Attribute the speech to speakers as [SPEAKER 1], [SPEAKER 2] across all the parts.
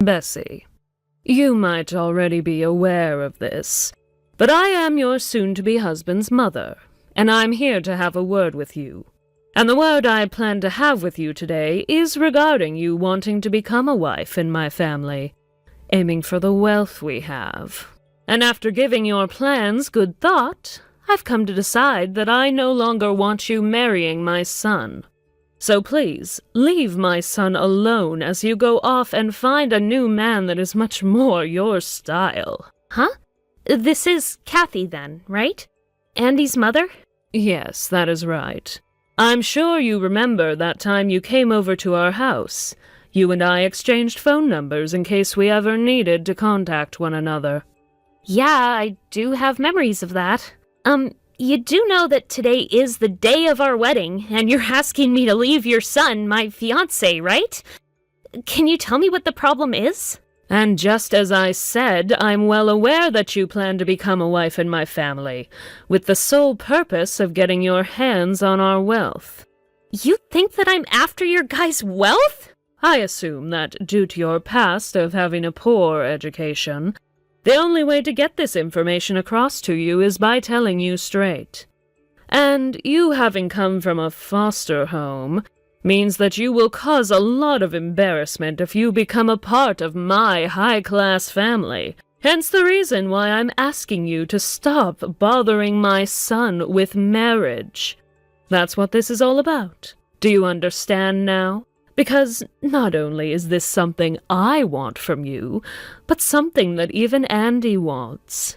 [SPEAKER 1] Bessie, you might already be aware of this, but I am your soon-to-be husband's mother, and I'm here to have a word with you. And the word I plan to have with you today is regarding you wanting to become a wife in my family, aiming for the wealth we have. And after giving your plans good thought, I've come to decide that I no longer want you marrying my son. So please, leave my son alone as you go off and find a new man that is much more your style.
[SPEAKER 2] Huh? This is Kathy then, right? Andy's mother?
[SPEAKER 1] Yes, that is right. I'm sure you remember that time you came over to our house. You and I exchanged phone numbers in case we ever needed to contact one another.
[SPEAKER 2] Yeah, I do have memories of that. You do know that today is the day of our wedding, and you're asking me to leave your son, my fiance, right? Can you tell me what the problem is?
[SPEAKER 1] And just as I said, I'm well aware that you plan to become a wife in my family, with the sole purpose of getting your hands on our wealth.
[SPEAKER 2] You think that I'm after your guy's wealth?
[SPEAKER 1] I assume that due to your past of having a poor education, the only way to get this information across to you is by telling you straight. And you having come from a foster home means that you will cause a lot of embarrassment if you become a part of my high-class family. Hence the reason why I'm asking you to stop bothering my son with marriage. That's what this is all about. Do you understand now? Because not only is this something I want from you, but something that even Andy wants.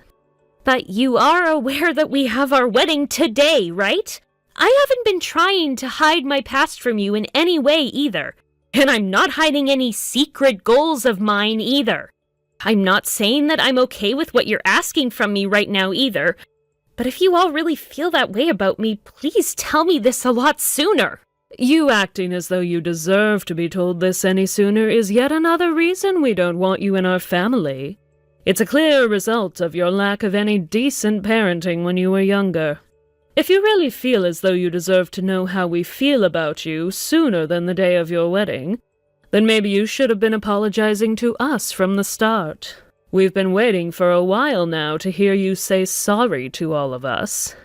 [SPEAKER 2] But you are aware that we have our wedding today, right? I haven't been trying to hide my past from you in any way either. And I'm not hiding any secret goals of mine either. I'm not saying that I'm okay with what you're asking from me right now either. But if you all really feel that way about me, please tell me this a lot sooner.
[SPEAKER 1] You acting as though you deserve to be told this any sooner is yet another reason we don't want you in our family. It's a clear result of your lack of any decent parenting when you were younger. If you really feel as though you deserve to know how we feel about you sooner than the day of your wedding, then maybe you should have been apologizing to us from the start. We've been waiting for a while now to hear you say sorry to all of us.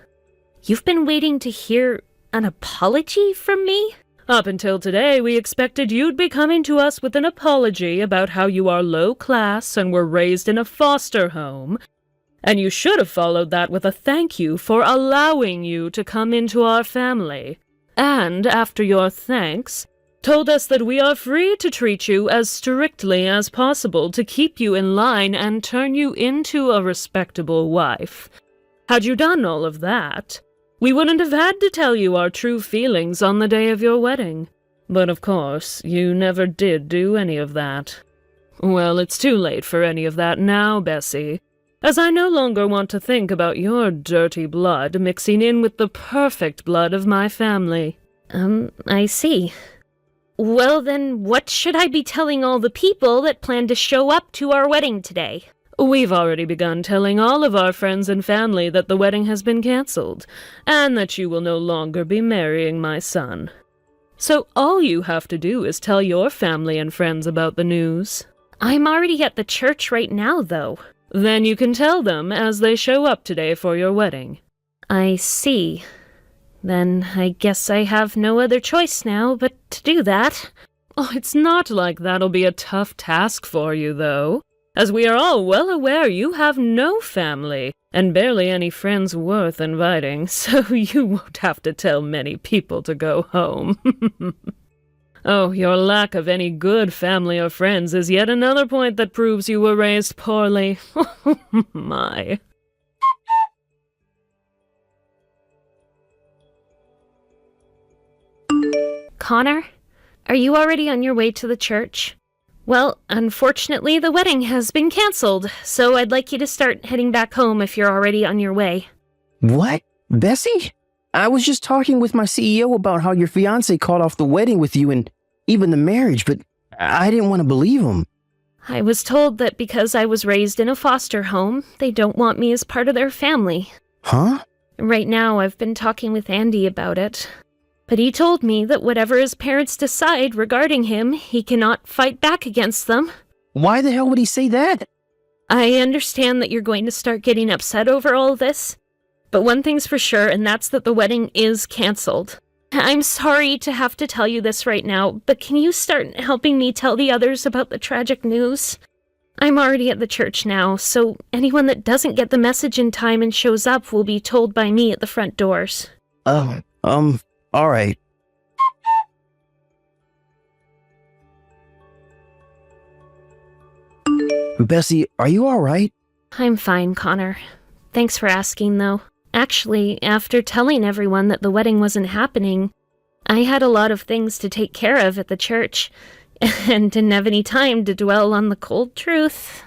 [SPEAKER 2] You've been waiting to hear an apology from me?
[SPEAKER 1] Up until today, we expected you'd be coming to us with an apology about how you are low class and were raised in a foster home, and you should have followed that with a thank you for allowing you to come into our family. And, after your thanks, told us that we are free to treat you as strictly as possible to keep you in line and turn you into a respectable wife. Had you done all of that, we wouldn't have had to tell you our true feelings on the day of your wedding. But of course, you never did do any of that. Well, it's too late for any of that now, Bessie, as I no longer want to think about your dirty blood mixing in with the perfect blood of my family.
[SPEAKER 2] I see. Well then, what should I be telling all the people that plan to show up to our wedding today?
[SPEAKER 1] We've already begun telling all of our friends and family that the wedding has been cancelled, and that you will no longer be marrying my son. So all you have to do is tell your family and friends about the news.
[SPEAKER 2] I'm already at the church right now, though.
[SPEAKER 1] Then you can tell them as they show up today for your wedding.
[SPEAKER 2] I see. Then I guess I have no other choice now but to do that.
[SPEAKER 1] Oh, it's not like that'll be a tough task for you, though, as we are all well aware you have no family, and barely any friends worth inviting, so you won't have to tell many people to go home. Oh, your lack of any good family or friends is yet another point that proves you were raised poorly. My.
[SPEAKER 2] Connor, are you already on your way to the church? Well, unfortunately, the wedding has been cancelled, so I'd like you to start heading back home if you're already on your way.
[SPEAKER 3] What? Bessie? I was just talking with my CEO about how your fiance called off the wedding with you and even the marriage, but I didn't want to believe him.
[SPEAKER 2] I was told that because I was raised in a foster home, they don't want me as part of their family.
[SPEAKER 3] Huh?
[SPEAKER 2] Right now, I've been talking with Andy about it. But he told me that whatever his parents decide regarding him, he cannot fight back against them.
[SPEAKER 3] Why the hell would he say that?
[SPEAKER 2] I understand that you're going to start getting upset over all this, but one thing's for sure, and that's that the wedding is canceled. I'm sorry to have to tell you this right now, but can you start helping me tell the others about the tragic news? I'm already at the church now, so anyone that doesn't get the message in time and shows up will be told by me at the front doors.
[SPEAKER 3] All right. Bessie, are you all right?
[SPEAKER 2] I'm fine, Connor. Thanks for asking, though. Actually, after telling everyone that the wedding wasn't happening, I had a lot of things to take care of at the church, and didn't have any time to dwell on the cold truth.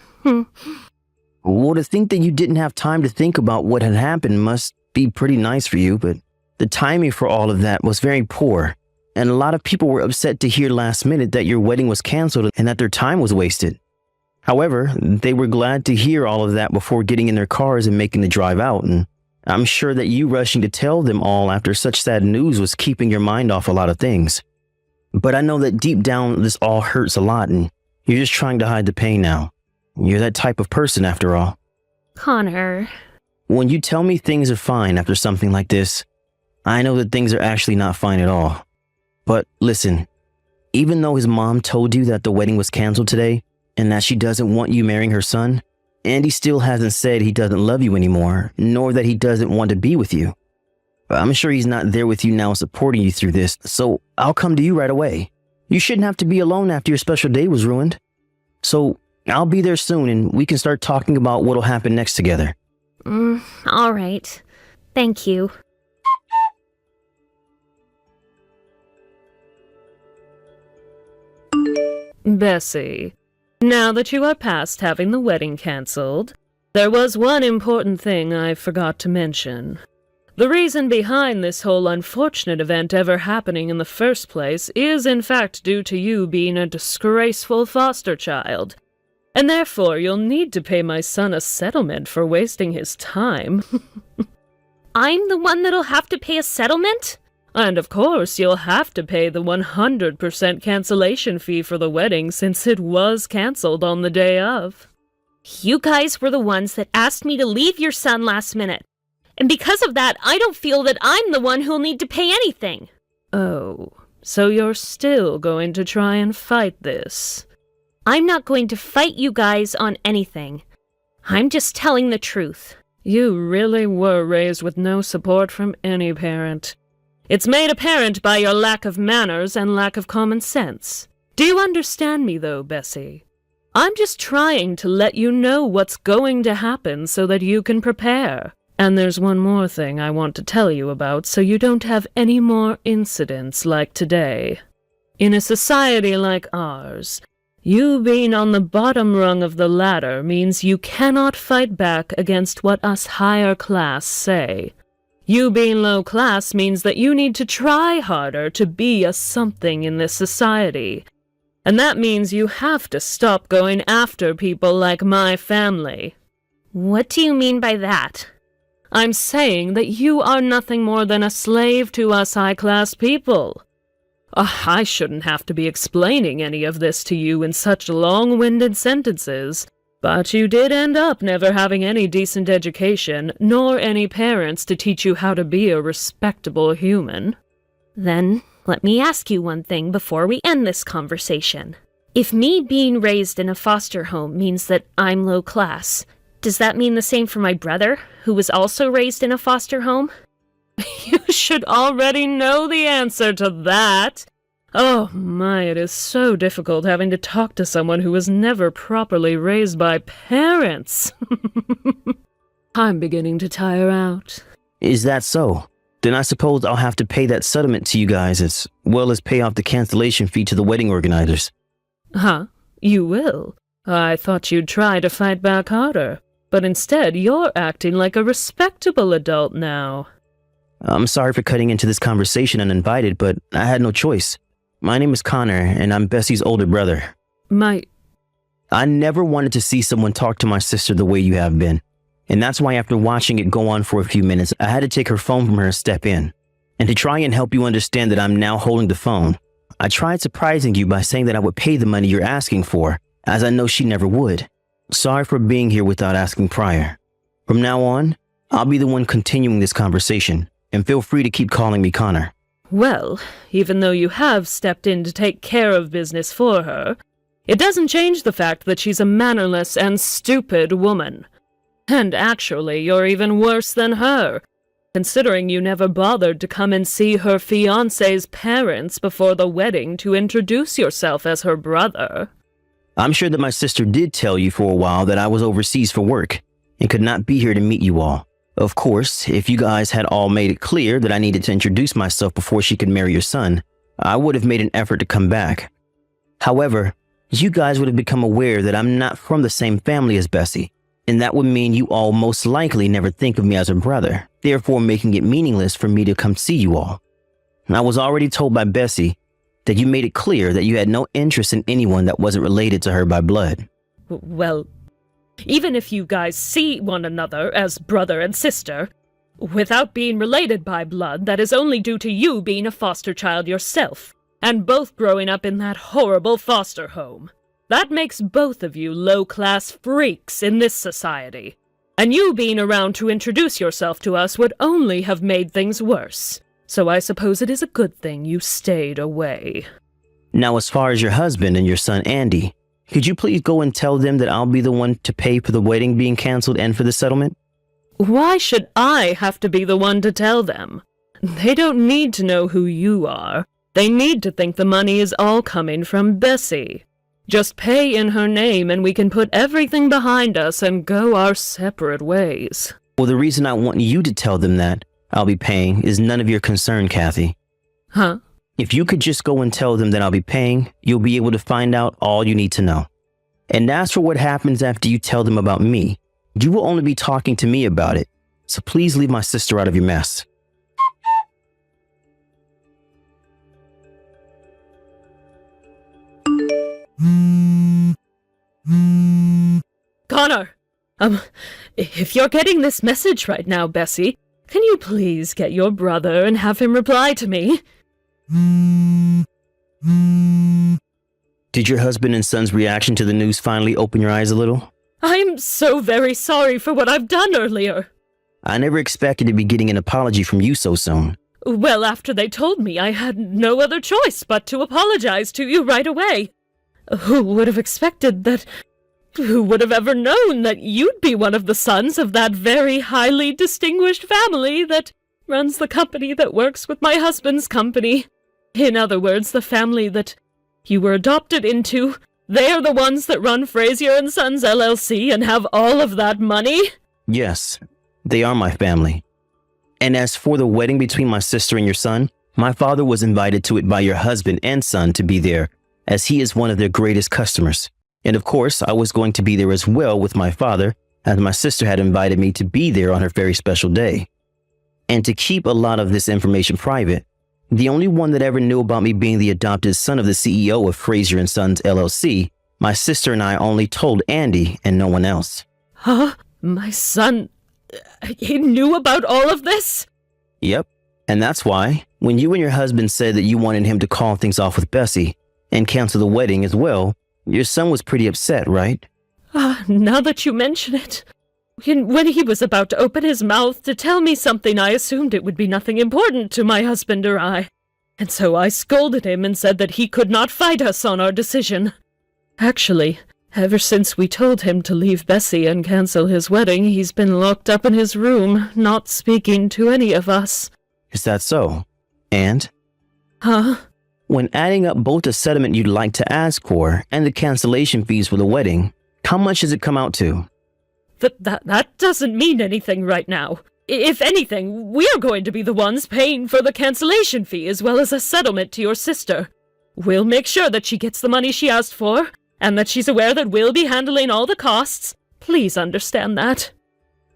[SPEAKER 3] Well, to think that you didn't have time to think about what had happened must be pretty nice for you, but the timing for all of that was very poor, and a lot of people were upset to hear last minute that your wedding was canceled and that their time was wasted. However, they were glad to hear all of that before getting in their cars and making the drive out, and I'm sure that you rushing to tell them all after such sad news was keeping your mind off a lot of things. But I know that deep down this all hurts a lot, and you're just trying to hide the pain now. You're that type of person after all.
[SPEAKER 2] Connor.
[SPEAKER 3] When you tell me things are fine after something like this, I know that things are actually not fine at all. But listen, even though his mom told you that the wedding was canceled today, and that she doesn't want you marrying her son, Andy still hasn't said he doesn't love you anymore, nor that he doesn't want to be with you. I'm sure he's not there with you now supporting you through this, so I'll come to you right away. You shouldn't have to be alone after your special day was ruined. So I'll be there soon and we can start talking about what'll happen next together.
[SPEAKER 2] All right. Thank you.
[SPEAKER 1] Bessie, now that you are past having the wedding cancelled, there was one important thing I forgot to mention. The reason behind this whole unfortunate event ever happening in the first place is in fact due to you being a disgraceful foster child. And therefore you'll need to pay my son a settlement for wasting his time.
[SPEAKER 2] I'm the one that'll have to pay a settlement?
[SPEAKER 1] And of course you'll have to pay the 100% cancellation fee for the wedding since it was cancelled on the day of.
[SPEAKER 2] You guys were the ones that asked me to leave your son last minute. And because of that, I don't feel that I'm the one who'll need to pay anything.
[SPEAKER 1] Oh, so you're still going to try and fight this?
[SPEAKER 2] I'm not going to fight you guys on anything. I'm just telling the truth.
[SPEAKER 1] You really were raised with no support from any parent. It's made apparent by your lack of manners and lack of common sense. Do you understand me, though, Bessie? I'm just trying to let you know what's going to happen so that you can prepare. And there's one more thing I want to tell you about so you don't have any more incidents like today. In a society like ours, you being on the bottom rung of the ladder means you cannot fight back against what us higher class say. You being low class means that you need to try harder to be a something in this society. And that means you have to stop going after people like my family.
[SPEAKER 2] What do you mean by that?
[SPEAKER 1] I'm saying that you are nothing more than a slave to us high-class people. I shouldn't have to be explaining any of this to you in such long-winded sentences, but you did end up never having any decent education, nor any parents to teach you how to be a respectable human.
[SPEAKER 2] Then, let me ask you one thing before we end this conversation. If me being raised in a foster home means that I'm low class, does that mean the same for my brother, who was also raised in a foster home?
[SPEAKER 1] You should already know the answer to that. Oh my, it is so difficult having to talk to someone who was never properly raised by parents. I'm beginning to tire out.
[SPEAKER 3] Is that so? Then I suppose I'll have to pay that settlement to you guys as well as pay off the cancellation fee to the wedding organizers.
[SPEAKER 1] Huh? You will? I thought you'd try to fight back harder. But instead, you're acting like a respectable adult now.
[SPEAKER 3] I'm sorry for cutting into this conversation uninvited, but I had no choice. My name is Connor, and I'm Bessie's older brother. I never wanted to see someone talk to my sister the way you have been. And that's why after watching it go on for a few minutes, I had to take her phone from her and step in. And to try and help you understand that I'm now holding the phone, I tried surprising you by saying that I would pay the money you're asking for, as I know she never would. Sorry for being here without asking prior. From now on, I'll be the one continuing this conversation, and feel free to keep calling me Connor.
[SPEAKER 1] Well, even though you have stepped in to take care of business for her, it doesn't change the fact that she's a mannerless and stupid woman. And actually, you're even worse than her, considering you never bothered to come and see her fiance's parents before the wedding to introduce yourself as her brother.
[SPEAKER 3] I'm sure that my sister did tell you for a while that I was overseas for work and could not be here to meet you all. Of course, if you guys had all made it clear that I needed to introduce myself before she could marry your son, I would have made an effort to come back. However, you guys would have become aware that I'm not from the same family as Bessie, and that would mean you all most likely never think of me as a brother, therefore making it meaningless for me to come see you all. I was already told by Bessie that you made it clear that you had no interest in anyone that wasn't related to her by blood.
[SPEAKER 1] Well, even if you guys see one another as brother and sister, without being related by blood, that is only due to you being a foster child yourself, and both growing up in that horrible foster home. That makes both of you low-class freaks in this society. And you being around to introduce yourself to us would only have made things worse. So I suppose it is a good thing you stayed away.
[SPEAKER 3] Now, as far as your husband and your son Andy, could you please go and tell them that I'll be the one to pay for the wedding being canceled and for the settlement?
[SPEAKER 1] Why should I have to be the one to tell them? They don't need to know who you are. They need to think the money is all coming from Bessie. Just pay in her name and we can put everything behind us and go our separate ways.
[SPEAKER 3] Well, the reason I want you to tell them that I'll be paying is none of your concern, Kathy.
[SPEAKER 1] Huh?
[SPEAKER 3] If you could just go and tell them that I'll be paying, you'll be able to find out all you need to know. And as for what happens after you tell them about me, you will only be talking to me about it. So please leave my sister out of your mess.
[SPEAKER 1] Connor! If you're getting this message right now, Bessie, can you please get your brother and have him reply to me?
[SPEAKER 3] Did your husband and son's reaction to the news finally open your eyes a little?
[SPEAKER 1] I'm so very sorry for what I've done earlier.
[SPEAKER 3] I never expected to be getting an apology from you so soon.
[SPEAKER 1] Well, after they told me, I had no other choice but to apologize to you right away. Who would have expected that? Who would have ever known that you'd be one of the sons of that very highly distinguished family that runs the company that works with my husband's company? In other words, the family that you were adopted into. They're the ones that run Frazier & Sons LLC and have all of that money?
[SPEAKER 3] Yes, they are my family. And as for the wedding between my sister and your son, my father was invited to it by your husband and son to be there, as he is one of their greatest customers. And of course, I was going to be there as well with my father, as my sister had invited me to be there on her very special day. And to keep a lot of this information private, the only one that ever knew about me being the adopted son of the CEO of Frazier & Sons LLC, my sister and I only told Andy and no one else.
[SPEAKER 1] Huh? My son... he knew about all of this?
[SPEAKER 3] Yep. And that's why, when you and your husband said that you wanted him to call things off with Bessie and cancel the wedding as well, your son was pretty upset, right?
[SPEAKER 1] Now that you mention it... When he was about to open his mouth to tell me something, I assumed it would be nothing important to my husband or I. And so I scolded him and said that he could not fight us on our decision. Actually, ever since we told him to leave Bessie and cancel his wedding, he's been locked up in his room, not speaking to any of us.
[SPEAKER 3] Is that so? And?
[SPEAKER 1] Huh?
[SPEAKER 3] When adding up both the settlement you'd like to ask for and the cancellation fees for the wedding, how much does it come out to?
[SPEAKER 1] That doesn't mean anything right now. If anything, we're going to be the ones paying for the cancellation fee as well as a settlement to your sister. We'll make sure that she gets the money she asked for, and that she's aware that we'll be handling all the costs. Please understand that.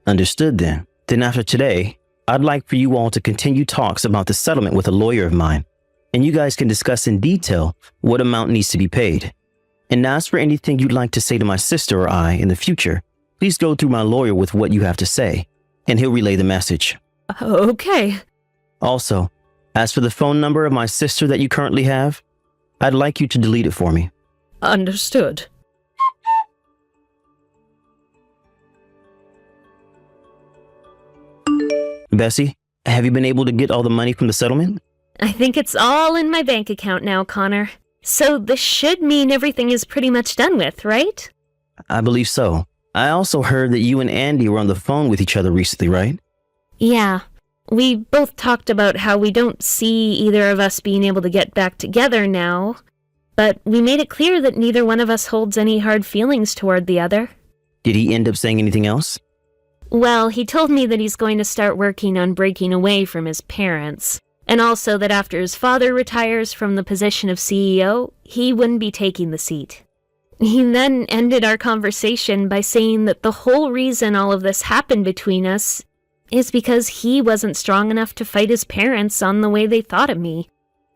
[SPEAKER 3] Understood then. Then after today, I'd like for you all to continue talks about the settlement with a lawyer of mine, and you guys can discuss in detail what amount needs to be paid. And as for anything you'd like to say to my sister or I in the future, please go through my lawyer with what you have to say, and he'll relay the message.
[SPEAKER 1] Okay.
[SPEAKER 3] Also, as for the phone number of my sister that you currently have, I'd like you to delete it for me.
[SPEAKER 1] Understood.
[SPEAKER 3] Bessie, have you been able to get all the money from the settlement?
[SPEAKER 2] I think it's all in my bank account now, Connor. So this should mean everything is pretty much done with, right?
[SPEAKER 3] I believe so. I also heard that you and Andy were on the phone with each other recently, right?
[SPEAKER 2] Yeah. We both talked about how we don't see either of us being able to get back together now, but we made it clear that neither one of us holds any hard feelings toward the other.
[SPEAKER 3] Did he end up saying anything else?
[SPEAKER 2] Well, he told me that he's going to start working on breaking away from his parents, and also that after his father retires from the position of CEO, he wouldn't be taking the seat. He then ended our conversation by saying that the whole reason all of this happened between us is because he wasn't strong enough to fight his parents on the way they thought of me,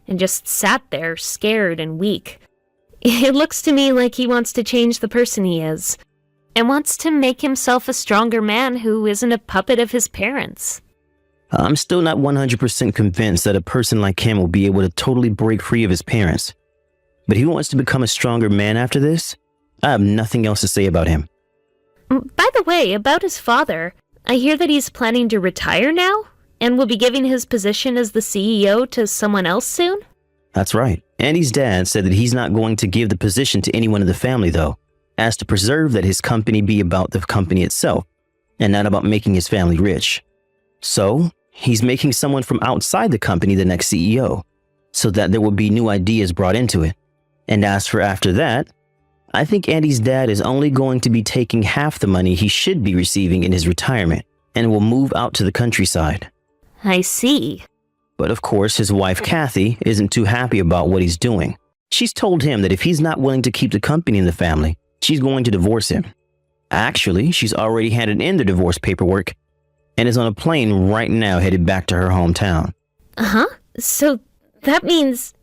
[SPEAKER 2] and just sat there scared and weak. It looks to me like he wants to change the person he is, and wants to make himself a stronger man who isn't a puppet of his parents.
[SPEAKER 3] I'm still not 100% convinced that a person like him will be able to totally break free of his parents. But he wants to become a stronger man after this. I have nothing else to say about him.
[SPEAKER 2] By the way, about his father, I hear that he's planning to retire now, and will be giving his position as the CEO to someone else soon?
[SPEAKER 3] That's right. Andy's dad said that he's not going to give the position to anyone in the family, though, as to preserve that his company be about the company itself, and not about making his family rich. So, he's making someone from outside the company the next CEO, so that there will be new ideas brought into it. And as for after that, I think Andy's dad is only going to be taking half the money he should be receiving in his retirement, and will move out to the countryside.
[SPEAKER 2] I see.
[SPEAKER 3] But of course, his wife Kathy isn't too happy about what he's doing. She's told him that if he's not willing to keep the company in the family, she's going to divorce him. Actually, she's already handed in the divorce paperwork and is on a plane right now headed back to her hometown.
[SPEAKER 2] Uh-huh. So that means...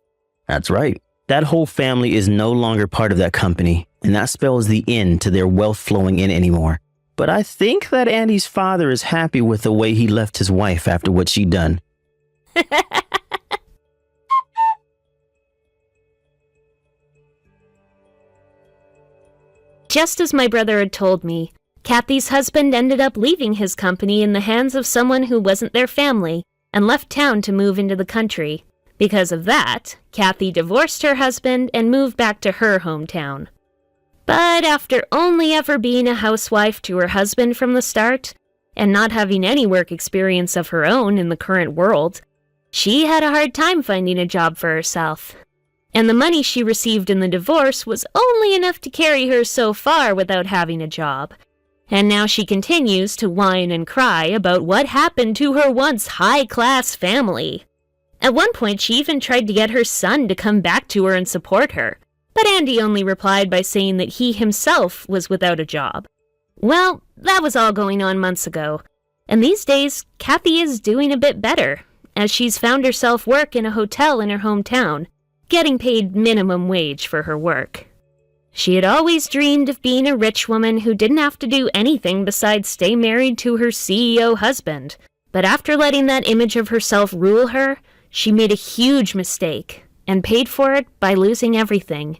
[SPEAKER 3] That's right. That whole family is no longer part of that company, and that spells the end to their wealth flowing in anymore. But I think that Andy's father is happy with the way he left his wife after what she'd done.
[SPEAKER 2] Just as my brother had told me, Kathy's husband ended up leaving his company in the hands of someone who wasn't their family and left town to move into the country. Because of that, Kathy divorced her husband and moved back to her hometown. But after only ever being a housewife to her husband from the start, and not having any work experience of her own in the current world, she had a hard time finding a job for herself. And the money she received in the divorce was only enough to carry her so far without having a job. And now she continues to whine and cry about what happened to her once high-class family. At one point, she even tried to get her son to come back to her and support her, but Andy only replied by saying that he himself was without a job. Well, that was all going on months ago, and these days, Kathy is doing a bit better, as she's found herself work in a hotel in her hometown, getting paid minimum wage for her work. She had always dreamed of being a rich woman who didn't have to do anything besides stay married to her CEO husband, but after letting that image of herself rule her, she made a huge mistake, and paid for it by losing everything.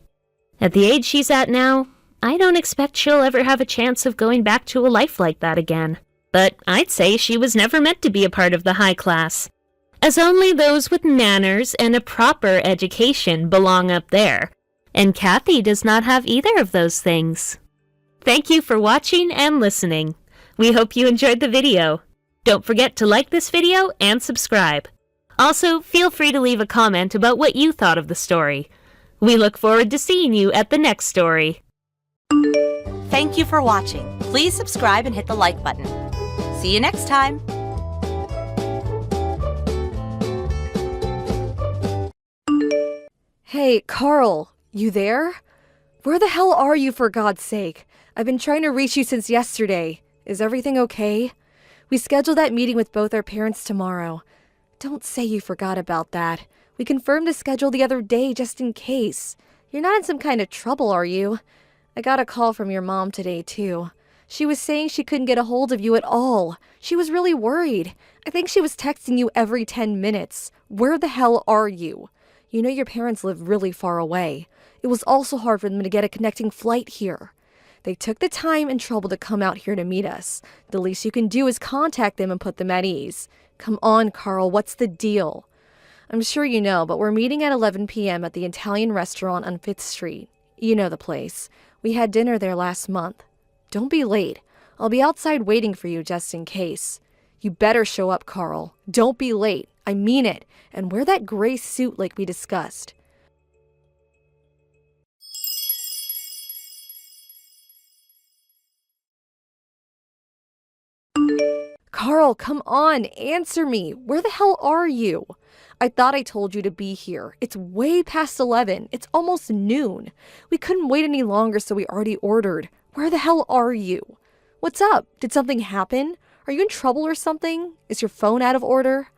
[SPEAKER 2] At the age she's at now, I don't expect she'll ever have a chance of going back to a life like that again. But I'd say she was never meant to be a part of the high class, as only those with manners and a proper education belong up there, and Kathy does not have either of those things. Thank you for watching and listening. We hope you enjoyed the video. Don't forget to like this video and subscribe. Also, feel free to leave a comment about what you thought of the story. We look forward to seeing you at the next story.
[SPEAKER 4] Thank you for watching. Please subscribe and hit the like button. See you next time.
[SPEAKER 5] Hey, Carl, you there? Where the hell are you, for God's sake? I've been trying to reach you since yesterday. Is everything okay? We scheduled that meeting with both our parents tomorrow. Don't say you forgot about that. We confirmed the schedule the other day just in case. You're not in some kind of trouble, are you? I got a call from your mom today, too. She was saying she couldn't get a hold of you at all. She was really worried. I think she was texting you every 10 minutes. Where the hell are you? You know your parents live really far away. It was also hard for them to get a connecting flight here. They took the time and trouble to come out here to meet us. The least you can do is contact them and put them at ease. Come on, Carl, what's the deal? I'm sure you know, but we're meeting at 11 p.m. at the Italian restaurant on 5th Street. You know the place. We had dinner there last month. Don't be late. I'll be outside waiting for you just in case. You better show up, Carl. Don't be late. I mean it. And wear that gray suit like we discussed. Carl, come on, answer me. Where the hell are you? I thought I told you to be here. It's way past 11. It's almost noon. We couldn't wait any longer, so we already ordered. Where the hell are you? What's up? Did something happen? Are you in trouble or something? Is your phone out of order?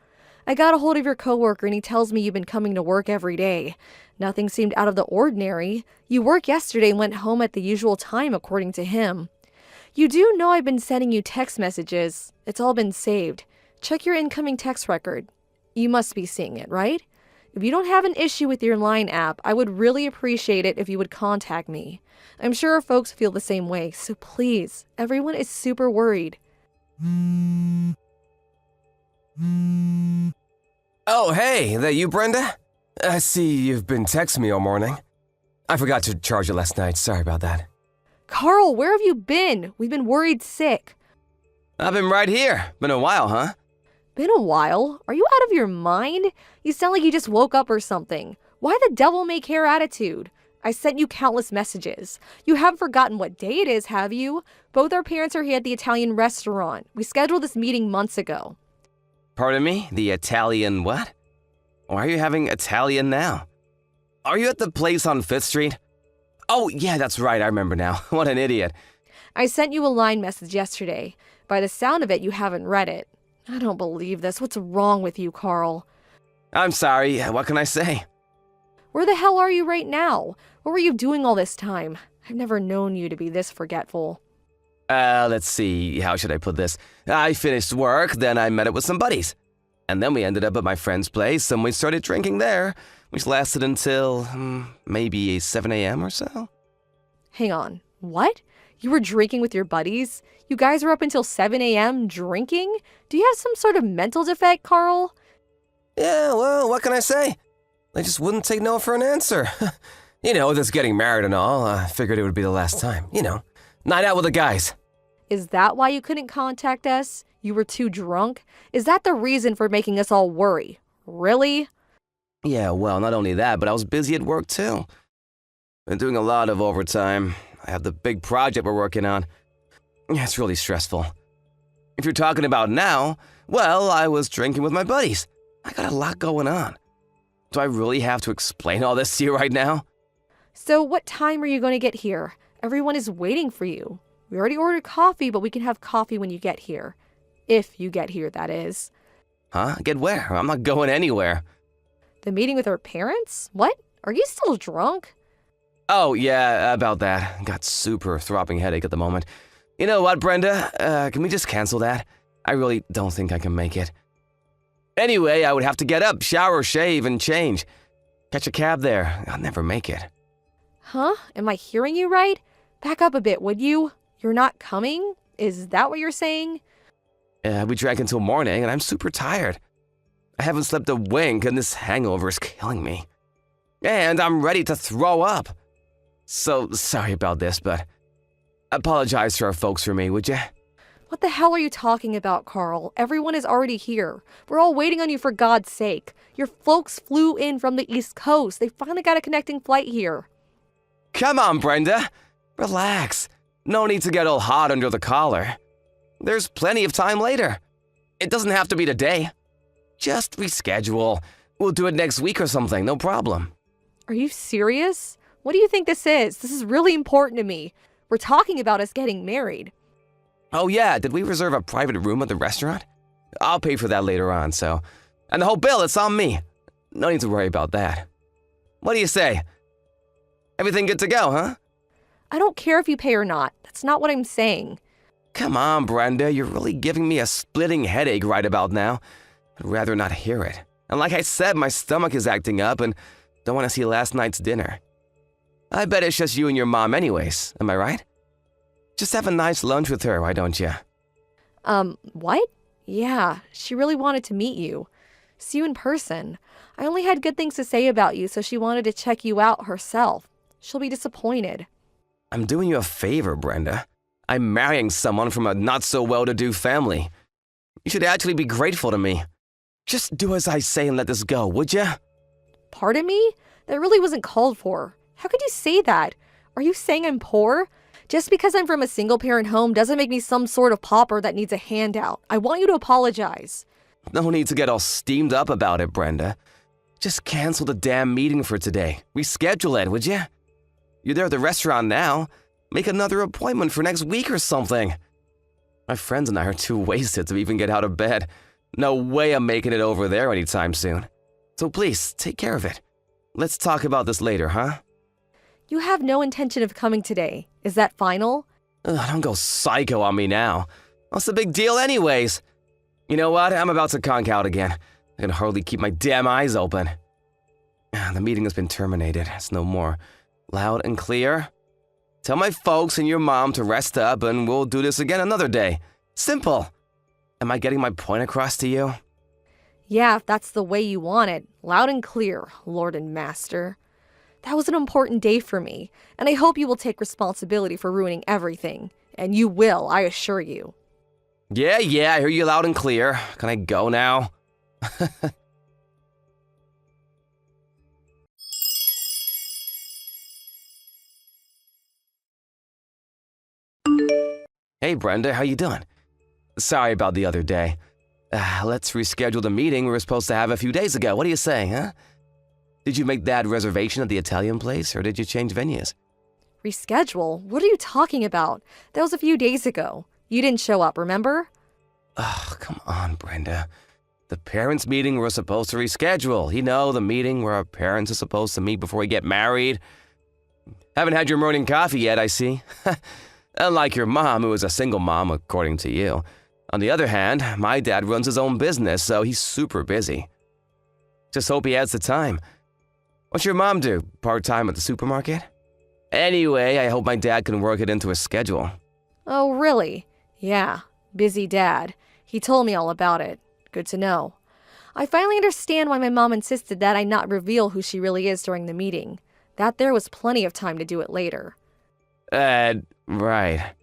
[SPEAKER 5] I got a hold of your coworker and he tells me you've been coming to work every day. Nothing seemed out of the ordinary. You worked yesterday and went home at the usual time, according to him. You do know I've been sending you text messages. It's all been saved. Check your incoming text record. You must be seeing it, right? If you don't have an issue with your Line app, I would really appreciate it if you would contact me. I'm sure our folks feel the same way, so please, everyone is super worried.
[SPEAKER 6] Oh, hey, that you, Brenda? I see you've been texting me all morning. I forgot to charge you last night. Sorry about that.
[SPEAKER 5] Carl, where have you been? We've been worried sick.
[SPEAKER 6] I've been right here. Been a while, huh?
[SPEAKER 5] Been a while? Are you out of your mind? You sound like you just woke up or something. Why the devil may care attitude? I sent you countless messages. You haven't forgotten what day it is, have you? Both our parents are here at the Italian restaurant. We scheduled this meeting months ago.
[SPEAKER 6] Pardon me? The Italian what? Why are you having Italian now? Are you at the place on 5th Street? Oh, yeah, that's right. I remember now. What an idiot.
[SPEAKER 5] I sent you a Line message yesterday. By the sound of it, you haven't read it. I don't believe this. What's wrong with you, Carl?
[SPEAKER 6] I'm sorry. What can I say?
[SPEAKER 5] Where the hell are you right now? What were you doing all this time? I've never known you to be this forgetful.
[SPEAKER 6] Let's see. How should I put this? I finished work, then I met up with some buddies. And then we ended up at my friend's place, and we started drinking there, which lasted until maybe 7 a.m. or so.
[SPEAKER 5] Hang on. What? You were drinking with your buddies? You guys were up until 7 a.m. drinking? Do you have some sort of mental defect, Carl?
[SPEAKER 6] Yeah, well, what can I say? They just wouldn't take no for an answer. You know, just getting married and all. I figured it would be the last time. You know, night out with the guys.
[SPEAKER 5] Is that why you couldn't contact us? You were too drunk? Is that the reason for making us all worry? Really?
[SPEAKER 6] Yeah, well, not only that, but I was busy at work too. Been doing a lot of overtime. I have the big project we're working on. Yeah, it's really stressful. If you're talking about now, well, I was drinking with my buddies. I got a lot going on. Do I really have to explain all this to you right now?
[SPEAKER 5] So what time are you going to get here? Everyone is waiting for you. We already ordered coffee, but we can have coffee when you get here. If you get here, that is.
[SPEAKER 6] Huh? Get where? I'm not going anywhere.
[SPEAKER 5] The meeting with our parents? What? Are you still drunk?
[SPEAKER 6] Oh, yeah, about that. Got super throbbing headache at the moment. You know what, Brenda? Can we just cancel that? I really don't think I can make it. Anyway, I would have to get up, shower, shave, and change. Catch a cab there. I'll never make it.
[SPEAKER 5] Huh? Am I hearing you right? Back up a bit, would you? You're not coming? Is that what you're saying?
[SPEAKER 6] We drank until morning, and I'm super tired. I haven't slept a wink, and this hangover is killing me. And I'm ready to throw up. So, sorry about this, but apologize to our folks for me, would you?
[SPEAKER 5] What the hell are you talking about, Carl? Everyone is already here. We're all waiting on you for God's sake. Your folks flew in from the East Coast. They finally got a connecting flight here.
[SPEAKER 6] Come on, Brenda. Relax. No need to get all hot under the collar. There's plenty of time later. It doesn't have to be today. Just reschedule. We'll do it next week or something, no problem.
[SPEAKER 5] Are you serious? What do you think this is? This is really important to me. We're talking about us getting married.
[SPEAKER 6] Oh yeah, did we reserve a private room at the restaurant? I'll pay for that later on, so... And the whole bill, it's on me. No need to worry about that. What do you say? Everything good to go, huh?
[SPEAKER 5] I don't care if you pay or not. That's not what I'm saying.
[SPEAKER 6] Come on, Brenda, you're really giving me a splitting headache right about now. I'd rather not hear it. And like I said, my stomach is acting up and don't want to see last night's dinner. I bet it's just you and your mom anyways, am I right? Just have a nice lunch with her, why don't you?
[SPEAKER 5] What? Yeah, she really wanted to meet you. See you in person. I only had good things to say about you, so she wanted to check you out herself. She'll be disappointed.
[SPEAKER 6] I'm doing you a favor, Brenda. I'm marrying someone from a not-so-well-to-do family. You should actually be grateful to me. Just do as I say and let this go, would ya?
[SPEAKER 5] Pardon me? That really wasn't called for. How could you say that? Are you saying I'm poor? Just because I'm from a single-parent home doesn't make me some sort of pauper that needs a handout. I want you to apologize.
[SPEAKER 6] No need to get all steamed up about it, Brenda. Just cancel the damn meeting for today. Reschedule it, would ya? You're there at the restaurant now. Make another appointment for next week or something. My friends and I are too wasted to even get out of bed. No way I'm making it over there anytime soon. So please, take care of it. Let's talk about this later, huh?
[SPEAKER 5] You have no intention of coming today. Is that final?
[SPEAKER 6] Don't go psycho on me now. What's the big deal anyways? You know what? I'm about to conk out again. I can hardly keep my damn eyes open. The meeting has been terminated. It's no more. Loud and clear. Tell my folks and your mom to rest up and we'll do this again another day. Simple. Am I getting my point across to you?
[SPEAKER 5] Yeah, if that's the way you want it. Loud and clear, Lord and Master. That was an important day for me, and I hope you will take responsibility for ruining everything. And you will, I assure you.
[SPEAKER 6] Yeah, I hear you loud and clear. Can I go now? Hey, Brenda, how you doing? Sorry about the other day. Let's reschedule the meeting we were supposed to have a few days ago. What do you say, huh? Did you make that reservation at the Italian place, or did you change venues?
[SPEAKER 5] Reschedule? What are you talking about? That was a few days ago. You didn't show up, remember?
[SPEAKER 6] Oh, come on, Brenda. The parents' meeting we're supposed to reschedule. You know, the meeting where our parents are supposed to meet before we get married. Haven't had your morning coffee yet, I see. Unlike your mom, who is a single mom, according to you. On the other hand, my dad runs his own business, so he's super busy. Just hope he has the time. What's your mom do? Part-time at the supermarket? Anyway, I hope my dad can work it into his schedule.
[SPEAKER 5] Oh, really? Yeah, busy dad. He told me all about it. Good to know. I finally understand why my mom insisted that I not reveal who she really is during the meeting. That there was plenty of time to do it later.
[SPEAKER 6] Right.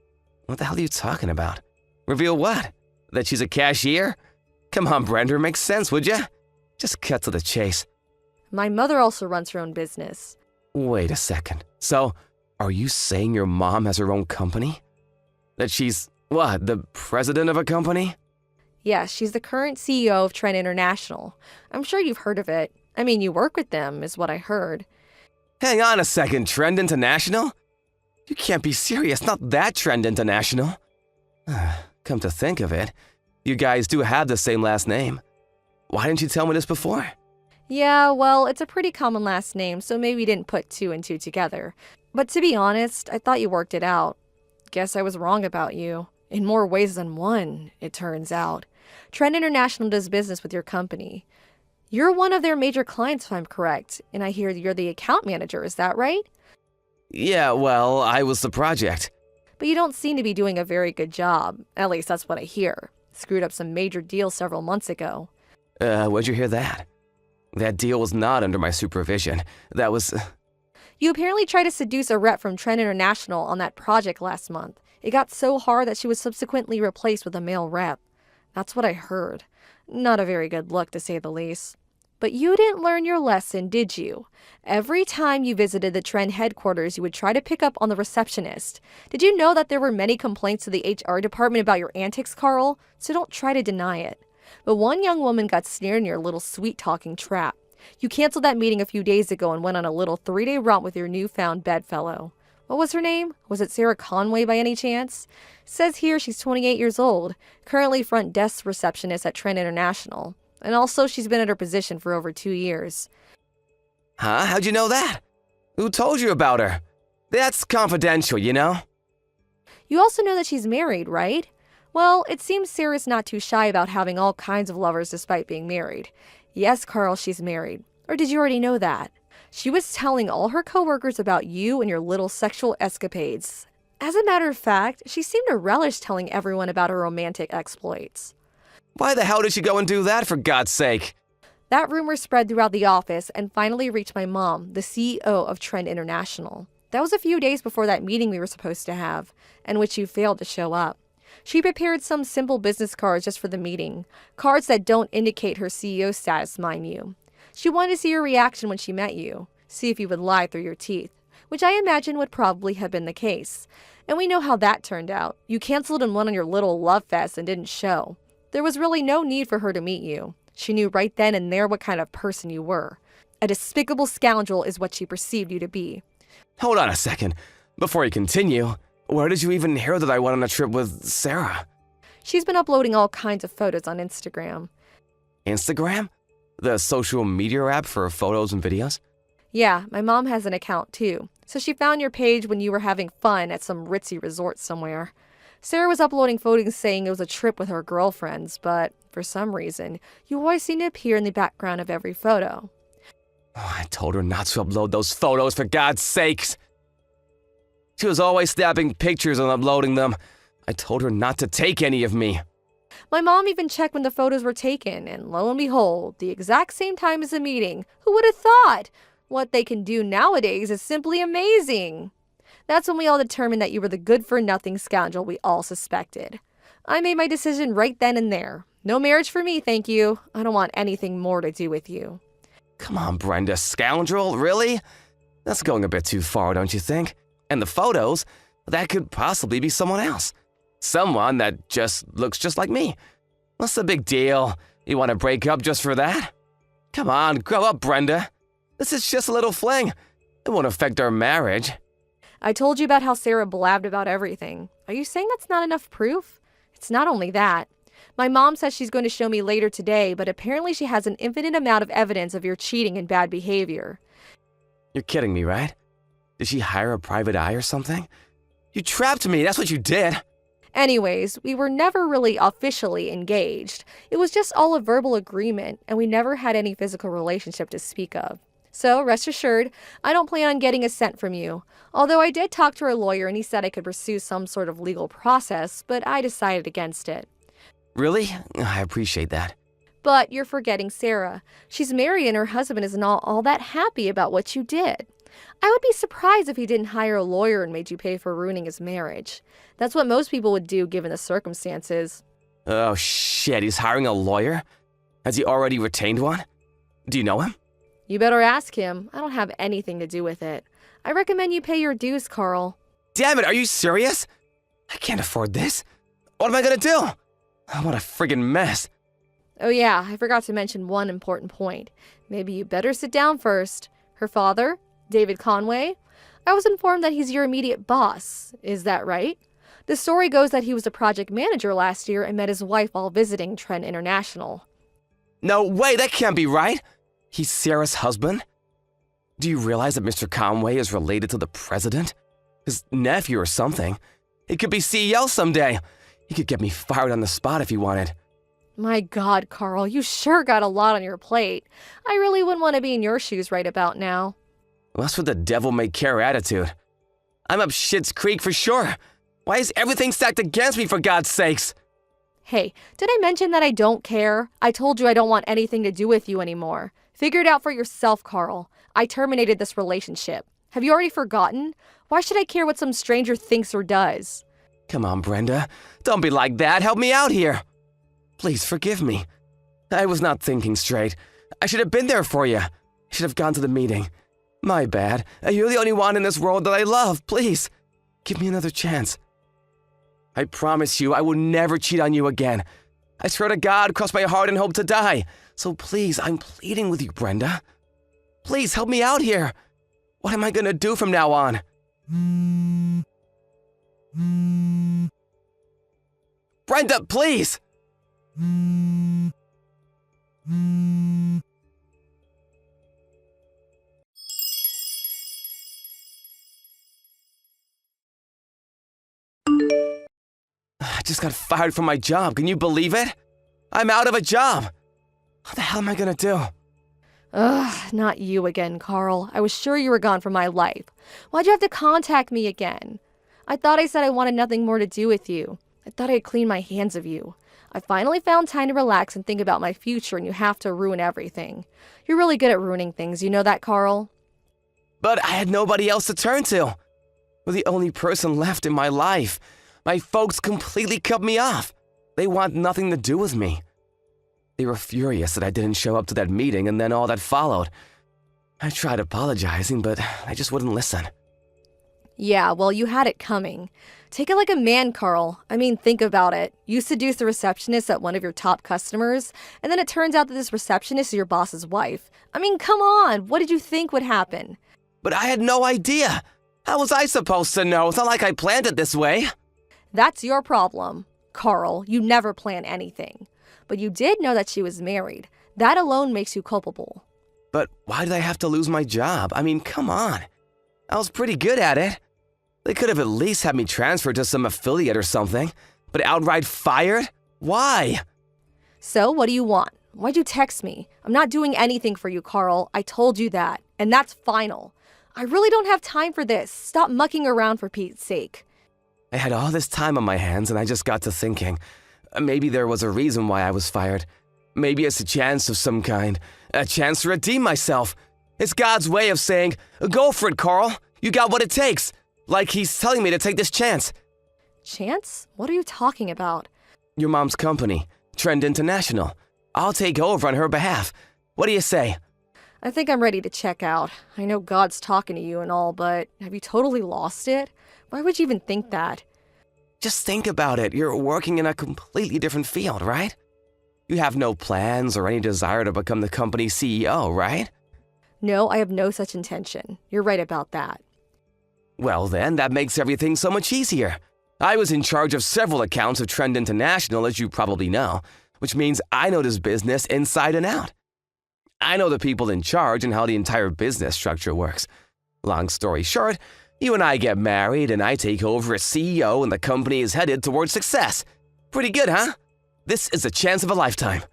[SPEAKER 6] What the hell are you talking about? Reveal what? That she's a cashier? Come on, Brenda, makes sense, would ya? Just cut to the chase.
[SPEAKER 5] My mother also runs her own business.
[SPEAKER 6] Wait a second. So, are you saying your mom has her own company? That she's, what, the president of a company?
[SPEAKER 5] Yes, she's the current CEO of Trend International. I'm sure you've heard of it. I mean, you work with them, is what I heard.
[SPEAKER 6] Hang on a second, Trend International? You can't be serious, not that Trend International. Come to think of it, you guys do have the same last name. Why didn't you tell me this before?
[SPEAKER 5] Yeah, well, it's a pretty common last name, so maybe you didn't put two and two together. But to be honest, I thought you worked it out. Guess I was wrong about you. In more ways than one, it turns out. Trend International does business with your company. You're one of their major clients, if I'm correct, and I hear you're the account manager, is that right?
[SPEAKER 6] Yeah, well, I was the project.
[SPEAKER 5] But you don't seem to be doing a very good job. At least that's what I hear. Screwed up some major deals several months ago.
[SPEAKER 6] Where'd you hear that? That deal was not under my supervision. That was...
[SPEAKER 5] You apparently tried to seduce a rep from Trend International on that project last month. It got so hard that she was subsequently replaced with a male rep. That's what I heard. Not a very good look, to say the least. But you didn't learn your lesson, did you? Every time you visited the Trend headquarters, you would try to pick up on the receptionist. Did you know that there were many complaints to the HR department about your antics, Carl? So don't try to deny it. But one young woman got snared in your little sweet-talking trap. You canceled that meeting a few days ago and went on a little 3-day romp with your newfound bedfellow. What was her name? Was it Sarah Conway by any chance? Says here she's 28 years old, currently front desk receptionist at Trend International. And also she's been at her position for over 2 years.
[SPEAKER 6] Huh? How'd you know that? Who told you about her? That's confidential, you know?
[SPEAKER 5] You also know that she's married, right? Well, it seems Sarah's not too shy about having all kinds of lovers despite being married. Yes, Carl, she's married. Or did you already know that? She was telling all her coworkers about you and your little sexual escapades. As a matter of fact, she seemed to relish telling everyone about her romantic exploits.
[SPEAKER 6] Why the hell did she go and do that, for God's sake?
[SPEAKER 5] That rumor spread throughout the office and finally reached my mom, the CEO of Trend International. That was a few days before that meeting we were supposed to have, and which you failed to show up. She prepared some simple business cards just for the meeting, cards that don't indicate her CEO status, mind you. She wanted to see your reaction when she met you, see if you would lie through your teeth, which I imagine would probably have been the case. And we know how that turned out. You canceled and went on your little love fest and didn't show. There was really no need for her to meet you. She knew right then and there what kind of person you were. A despicable scoundrel is what she perceived you to be.
[SPEAKER 6] Hold on a second. Before you continue, where did you even hear that I went on a trip with Sarah?
[SPEAKER 5] She's been uploading all kinds of photos on Instagram.
[SPEAKER 6] Instagram? The social media app for photos and videos?
[SPEAKER 5] Yeah, my mom has an account too. So she found your page when you were having fun at some ritzy resort somewhere. Sarah was uploading photos saying it was a trip with her girlfriends, but for some reason, you always seem to appear in the background of every photo.
[SPEAKER 6] Oh, I told her not to upload those photos, for God's sakes. She was always snapping pictures and uploading them. I told her not to take any of me.
[SPEAKER 5] My mom even checked when the photos were taken, and lo and behold, the exact same time as the meeting. Who would have thought? What they can do nowadays is simply amazing. That's when we all determined that you were the good-for-nothing scoundrel we all suspected. I made my decision right then and there. No marriage for me, thank you. I don't want anything more to do with you.
[SPEAKER 6] Come on, Brenda, scoundrel, really? That's going a bit too far, don't you think? And the photos, that could possibly be someone else. Someone that just looks just like me. What's the big deal? You want to break up just for that? Come on, grow up, Brenda. This is just a little fling. It won't affect our marriage.
[SPEAKER 5] I told you about how Sarah blabbed about everything. Are you saying that's not enough proof? It's not only that. My mom says she's going to show me later today, but apparently she has an infinite amount of evidence of your cheating and bad behavior.
[SPEAKER 6] You're kidding me, right? Did she hire a private eye or something? You trapped me, that's what you did.
[SPEAKER 5] Anyways, we were never really officially engaged. It was just all a verbal agreement, and we never had any physical relationship to speak of. So, rest assured, I don't plan on getting a cent from you. Although I did talk to our lawyer and he said I could pursue some sort of legal process, but I decided against it.
[SPEAKER 6] Really? I appreciate that.
[SPEAKER 5] But you're forgetting Sarah. She's married and her husband is not all that happy about what you did. I would be surprised if he didn't hire a lawyer and made you pay for ruining his marriage. That's what most people would do given the circumstances.
[SPEAKER 6] Oh shit, he's hiring a lawyer? Has he already retained one? Do you know him?
[SPEAKER 5] You better ask him. I don't have anything to do with it. I recommend you pay your dues, Carl.
[SPEAKER 6] Damn it, are you serious? I can't afford this. What am I gonna do? Oh, what a friggin' mess.
[SPEAKER 5] Oh yeah, I forgot to mention one important point. Maybe you better sit down first. Her father, David Conway, I was informed that he's your immediate boss. Is that right? The story goes that he was a project manager last year and met his wife while visiting Trend International.
[SPEAKER 6] No way, that can't be right. He's Sarah's husband? Do you realize that Mr. Conway is related to the president? His nephew or something. He could be CEO someday. He could get me fired on the spot if he wanted.
[SPEAKER 5] My God, Carl, you sure got a lot on your plate. I really wouldn't want to be in your shoes right about now.
[SPEAKER 6] Well, that's what the devil-may-care attitude. I'm up shit's creek for sure. Why is everything stacked against me, for God's sakes?
[SPEAKER 5] Hey, did I mention that I don't care? I told you I don't want anything to do with you anymore. Figure it out for yourself, Carl. I terminated this relationship. Have you already forgotten? Why should I care what some stranger thinks or does?
[SPEAKER 6] Come on, Brenda. Don't be like that. Help me out here. Please forgive me. I was not thinking straight. I should have been there for you. I should have gone to the meeting. My bad. You're the only one in this world that I love. Please, give me another chance. I promise you I will never cheat on you again. I swear to God, cross my heart and hope to die. So please, I'm pleading with you, Brenda. Please help me out here. What am I gonna do from now on? Brenda, please! I just got fired from my job. Can you believe it? I'm out of a job. What the hell am I gonna do?
[SPEAKER 5] Ugh, not you again, Carl. I was sure you were gone from my life. Why'd you have to contact me again? I thought I said I wanted nothing more to do with you. I thought I'd clean my hands of you. I finally found time to relax and think about my future, and you have to ruin everything. You're really good at ruining things, you know that, Carl?
[SPEAKER 6] But I had nobody else to turn to. You're the only person left in my life. My folks completely cut me off. They want nothing to do with me. They were furious that I didn't show up to that meeting and then all that followed. I tried apologizing, but they just wouldn't listen.
[SPEAKER 5] Yeah, well, you had it coming. Take it like a man, Carl. I mean, think about it. You seduced the receptionist at one of your top customers, and then it turns out that this receptionist is your boss's wife. I mean, come on. What did you think would happen?
[SPEAKER 6] But I had no idea. How was I supposed to know? It's not like I planned it this way.
[SPEAKER 5] That's your problem. Carl, you never plan anything. But you did know that she was married. That alone makes you culpable.
[SPEAKER 6] But why did I have to lose my job? I mean, come on. I was pretty good at it. They could have at least had me transferred to some affiliate or something. But outright fired? Why?
[SPEAKER 5] So, what do you want? Why'd you text me? I'm not doing anything for you, Carl. I told you that. And that's final. I really don't have time for this. Stop mucking around for Pete's sake.
[SPEAKER 6] I had all this time on my hands and I just got to thinking. Maybe there was a reason why I was fired. Maybe it's a chance of some kind. A chance to redeem myself. It's God's way of saying, go for it, Carl. You got what it takes. Like he's telling me to take this chance.
[SPEAKER 5] Chance? What are you talking about?
[SPEAKER 6] Your mom's company, Trend International. I'll take over on her behalf. What do you say?
[SPEAKER 5] I think I'm ready to check out. I know God's talking to you and all, but have you totally lost it? Why would you even think that?
[SPEAKER 6] Just think about it. You're working in a completely different field, right? You have no plans or any desire to become the company's CEO, right?
[SPEAKER 5] No, I have no such intention. You're right about that.
[SPEAKER 6] Well then, that makes everything so much easier. I was in charge of several accounts of Trend International, as you probably know, which means I know this business inside and out. I know the people in charge and how the entire business structure works. Long story short, you and I get married and I take over as CEO and the company is headed towards success. Pretty good, huh? This is a chance of a lifetime.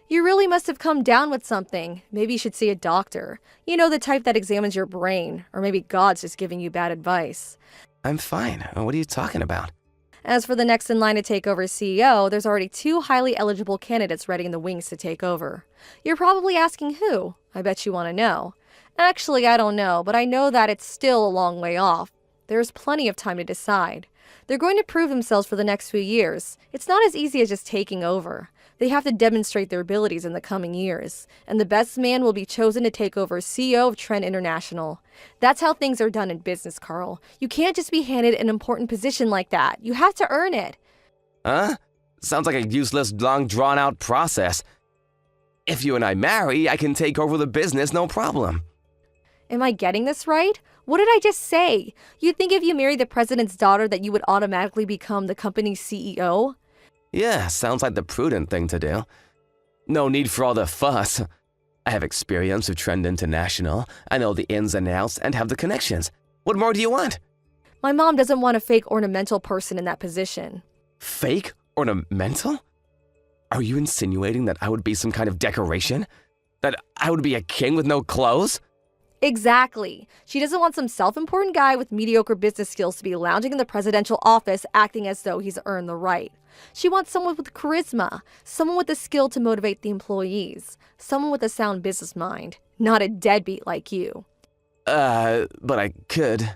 [SPEAKER 5] You really must have come down with something. Maybe you should see a doctor. You know, the type that examines your brain. Or maybe God's just giving you bad advice.
[SPEAKER 6] I'm fine. What are you talking about?
[SPEAKER 5] As for the next in line to take over as CEO, there's already 2 highly eligible candidates ready in the wings to take over. You're probably asking who? I bet you want to know. Actually, I don't know, but I know that it's still a long way off. There's plenty of time to decide. They're going to prove themselves for the next few years. It's not as easy as just taking over. They have to demonstrate their abilities in the coming years, and the best man will be chosen to take over as CEO of Trend International. That's how things are done in business, Carl. You can't just be handed an important position like that. You have to earn it.
[SPEAKER 6] Huh? Sounds like a useless, long, drawn-out process. If you and I marry, I can take over the business, no problem.
[SPEAKER 5] Am I getting this right? What did I just say? You'd think if you married the president's daughter that you would automatically become the company's CEO?
[SPEAKER 6] Yeah, sounds like the prudent thing to do. No need for all the fuss. I have experience with Trend International. I know the ins and outs and have the connections. What more do you want?
[SPEAKER 5] My mom doesn't want a fake ornamental person in that position.
[SPEAKER 6] Fake? Ornamental? Are you insinuating that I would be some kind of decoration? That I would be a king with no clothes?
[SPEAKER 5] Exactly. She doesn't want some self-important guy with mediocre business skills to be lounging in the presidential office acting as though he's earned the right. She wants someone with charisma, someone with the skill to motivate the employees, someone with a sound business mind, not a deadbeat like you.
[SPEAKER 6] But I could.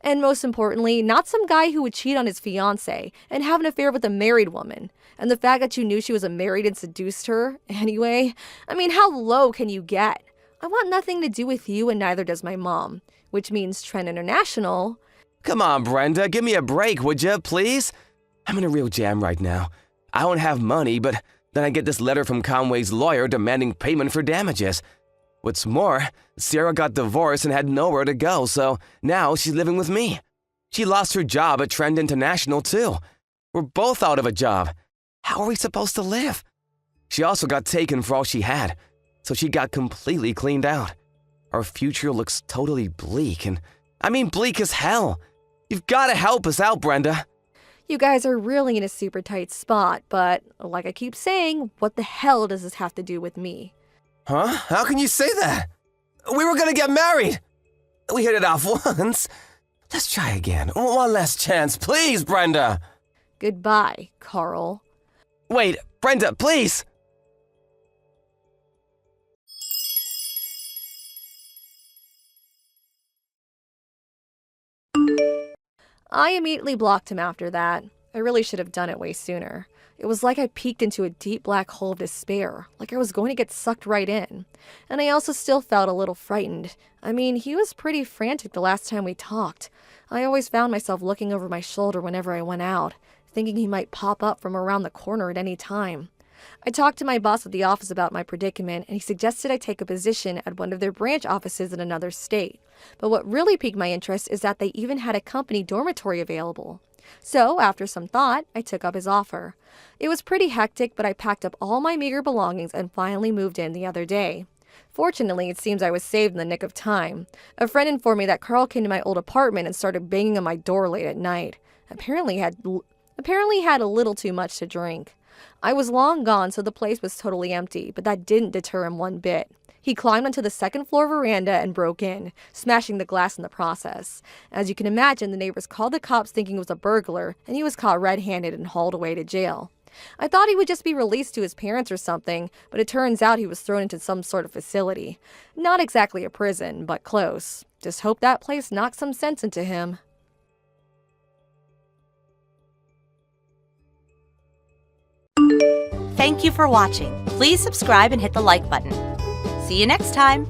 [SPEAKER 5] And most importantly, not some guy who would cheat on his fiance and have an affair with a married woman. And the fact that you knew she was married and seduced her, anyway, I mean, how low can you get? I want nothing to do with you and neither does my mom, which means Trend International.
[SPEAKER 6] Come on, Brenda, give me a break, would you, please? I'm in a real jam right now. I don't have money, but then I get this letter from Conway's lawyer demanding payment for damages. What's more, Sarah got divorced and had nowhere to go, so now she's living with me. She lost her job at Trend International, too. We're both out of a job. How are we supposed to live? She also got taken for all she had, so she got completely cleaned out. Our future looks totally bleak, and I mean bleak as hell. You've got to help us out, Brenda.
[SPEAKER 5] You guys are really in a super tight spot, but like I keep saying, what the hell does this have to do with me?
[SPEAKER 6] Huh? How can you say that? We were gonna get married. We hit it off once. Let's try again. One last chance, please, Brenda.
[SPEAKER 5] Goodbye, Carl.
[SPEAKER 6] Wait, Brenda, please!
[SPEAKER 5] I immediately blocked him after that. I really should have done it way sooner. It was like I peeked into a deep black hole of despair, like I was going to get sucked right in. And I also still felt a little frightened. I mean, he was pretty frantic the last time we talked. I always found myself looking over my shoulder whenever I went out, thinking he might pop up from around the corner at any time. I talked to my boss at the office about my predicament, and he suggested I take a position at one of their branch offices in another state. But what really piqued my interest is that they even had a company dormitory available. So, after some thought, I took up his offer. It was pretty hectic, but I packed up all my meager belongings and finally moved in the other day. Fortunately, it seems I was saved in the nick of time. A friend informed me that Carl came to my old apartment and started banging on my door late at night. Apparently had a little too much to drink. I was long gone, so the place was totally empty, but that didn't deter him one bit. He climbed onto the second-floor veranda and broke in, smashing the glass in the process. As you can imagine, the neighbors called the cops thinking it was a burglar, and he was caught red-handed and hauled away to jail. I thought he would just be released to his parents or something, but it turns out he was thrown into some sort of facility. Not exactly a prison, but close. Just hope that place knocked some sense into him.
[SPEAKER 4] Thank you for watching. Please subscribe and hit the like button. See you next time.